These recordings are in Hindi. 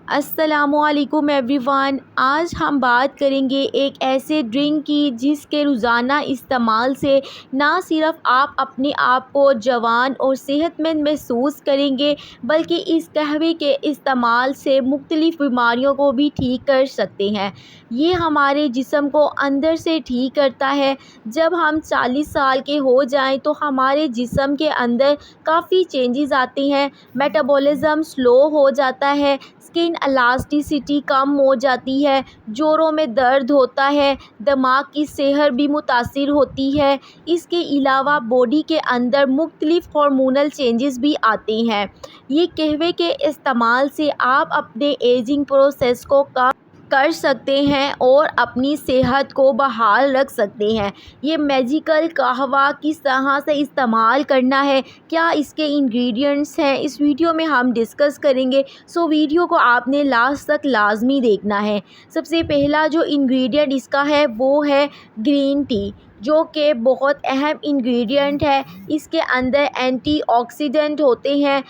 अस्सलामुअलैकुम एवरीवन। आज हम बात करेंगे एक ऐसे ड्रिंक की जिसके रोज़ाना इस्तेमाल से ना सिर्फ आप अपने आप को जवान और सेहतमंद महसूस करेंगे, बल्कि इस कहवे के इस्तेमाल से मुख्तलिफ़ बीमारियों को भी ठीक कर सकते हैं। ये हमारे जिस्म को अंदर से ठीक करता है। जब हम 40 साल के हो जाएं तो हमारे जिस्म के अंदर काफ़ी चेंजेस आते हैं। मेटाबॉलिज़्म स्लो हो जाता है, स्किन इलास्टिसिटी कम हो जाती है, जोड़ों में दर्द होता है, दिमाग की सेहत भी मुतासिर होती है। इसके अलावा बॉडी के अंदर मुख्तलिफ़ हार्मोनल चेंजेस भी आते हैं। ये कहवे के इस्तेमाल से आप अपने एजिंग प्रोसेस को कम कर सकते हैं और अपनी सेहत को बहाल रख सकते हैं। ये मैजिकल कहवा किस तरह से इस्तेमाल करना है, क्या इसके इंग्रेडिएंट्स हैं, इस वीडियो में हम डिस्कस करेंगे। सो वीडियो को आपने लास्ट तक लाजमी देखना है। सबसे पहला जो इंग्रेडिएंट इसका है वो है ग्रीन टी, जो कि बहुत अहम इंग्रेडिएंट है। इसके अंदर एंटीऑक्सीडेंट होते हैं।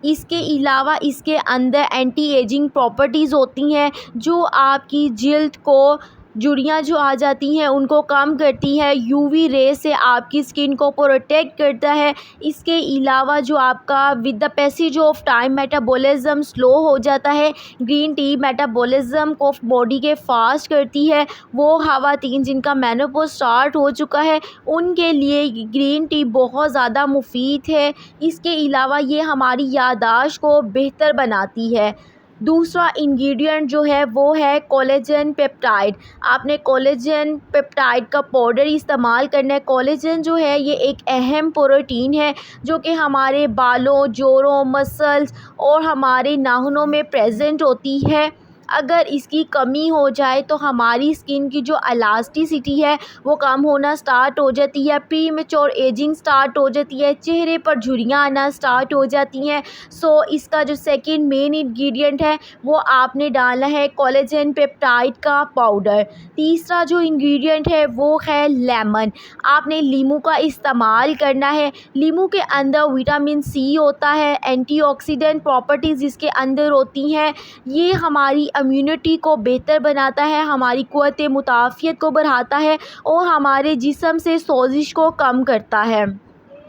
इसके अलावा इसके अंदर एंटी एजिंग प्रॉपर्टीज़ होती हैं, जो आपकी जिल्द को झुर्रियाँ जो आ जाती हैं उनको कम करती है। यूवी रे से आपकी स्किन को प्रोटेक्ट करता है। इसके अलावा जो आपका with the passage of time metabolism slow हो जाता है। ग्रीन टी मेटाबॉलिज़्म को बॉडी के फास्ट करती है। वो ख़वातीन जिनका मेनोपॉज स्टार्ट हो चुका है उनके लिए ग्रीन टी बहुत ज़्यादा मुफीद है। इसके अलावा ये हमारी याददाश्त को बेहतर बनाती है। दूसरा इंग्रेडिएंट जो है वो है कोलेजन पेप्टाइड। आपने कोलेजन पेप्टाइड का पाउडर इस्तेमाल करना है। कोलेजन जो है ये एक अहम प्रोटीन है जो कि हमारे बालों, जोड़ों, मसल्स और हमारे नाखूनों में प्रेजेंट होती है। अगर इसकी कमी हो जाए तो हमारी स्किन की जो इलास्टिसिटी है वो कम होना स्टार्ट हो जाती है, प्रीमेच्योर एजिंग स्टार्ट हो जाती है, चेहरे पर झुर्रियाँ आना स्टार्ट हो जाती हैं। सो इसका जो सेकंड मेन इंग्रेडिएंट है वो आपने डालना है कोलेजन पेप्टाइड का पाउडर। तीसरा जो इंग्रेडिएंट है वो है लेमन। आपने लीमू का इस्तेमाल करना है। लीमू के अंदर विटामिन सी होता है, एंटीऑक्सीडेंट प्रॉपर्टीज़ इसके अंदर होती हैं। ये हमारी इम्यूनिटी को बेहतर बनाता है, हमारी क़ुव्वत मुदाफ़ियत को बढ़ाता है और हमारे जिस्म से सोजिश को कम करता है।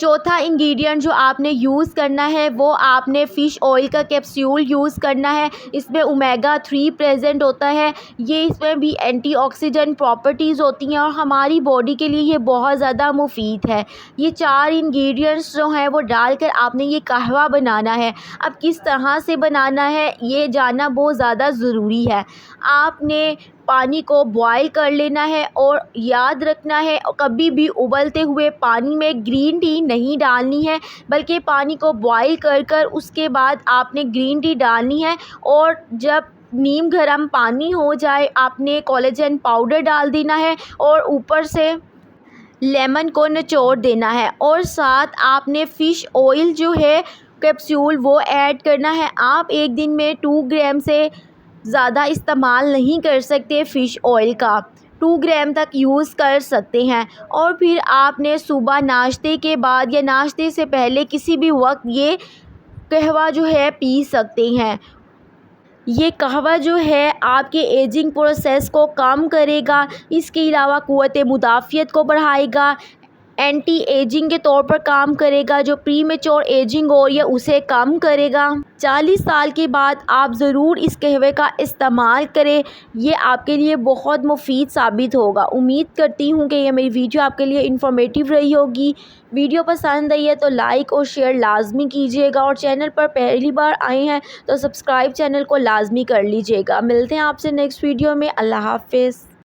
चौथा इंग्रेडिएंट जो आपने यूज़ करना है वो आपने फ़िश ऑयल का कैप्सूल यूज़ करना है। इसमें ओमेगा 3 प्रेजेंट होता है। ये इसमें भी एंटीऑक्सीडेंट प्रॉपर्टीज़ होती हैं और हमारी बॉडी के लिए ये बहुत ज़्यादा मुफीद है। ये 4 इंग्रेडिएंट्स जो हैं वो डालकर आपने ये कहवा बनाना है। अब किस तरह से बनाना है ये जानना बहुत ज़्यादा ज़रूरी है। आपने पानी को बॉयल कर लेना है और याद रखना है कभी भी उबलते हुए पानी में ग्रीन टी नहीं डालनी है, बल्कि पानी को बॉयल कर उसके बाद आपने ग्रीन टी डालनी है। और जब नीम गर्म पानी हो जाए आपने कोलेजन पाउडर डाल देना है और ऊपर से लेमन को निचोड़ देना है और साथ आपने फ़िश ऑयल जो है कैप्सूल वो ऐड करना है। आप एक दिन में 2 ग्राम से ज़्यादा इस्तेमाल नहीं कर सकते फ़िश ऑयल का, 2 ग्राम तक यूज़ कर सकते हैं। और फिर आपने सुबह नाश्ते के बाद या नाश्ते से पहले किसी भी वक्त ये कहवा जो है पी सकते हैं। ये कहवा जो है आपके एजिंग प्रोसेस को कम करेगा। इसके अलावा क़ुव्वत मुदाफ़ियत को बढ़ाएगा, एंटी एजिंग के तौर पर काम करेगा, जो प्रीमेच्योर एजिंग हो रही है उसे कम करेगा। 40 साल के बाद आप ज़रूर इस कहवे का इस्तेमाल करें, ये आपके लिए बहुत मुफीद साबित होगा। उम्मीद करती हूँ कि ये मेरी वीडियो आपके लिए इन्फॉर्मेटिव रही होगी। वीडियो पसंद आई है तो लाइक और शेयर लाजमी कीजिएगा और चैनल पर पहली बार आए हैं तो सब्सक्राइब चैनल को लाजमी कर लीजिएगा। मिलते हैं आपसे नेक्स्ट वीडियो में। अल्लाह हाफ़िज़।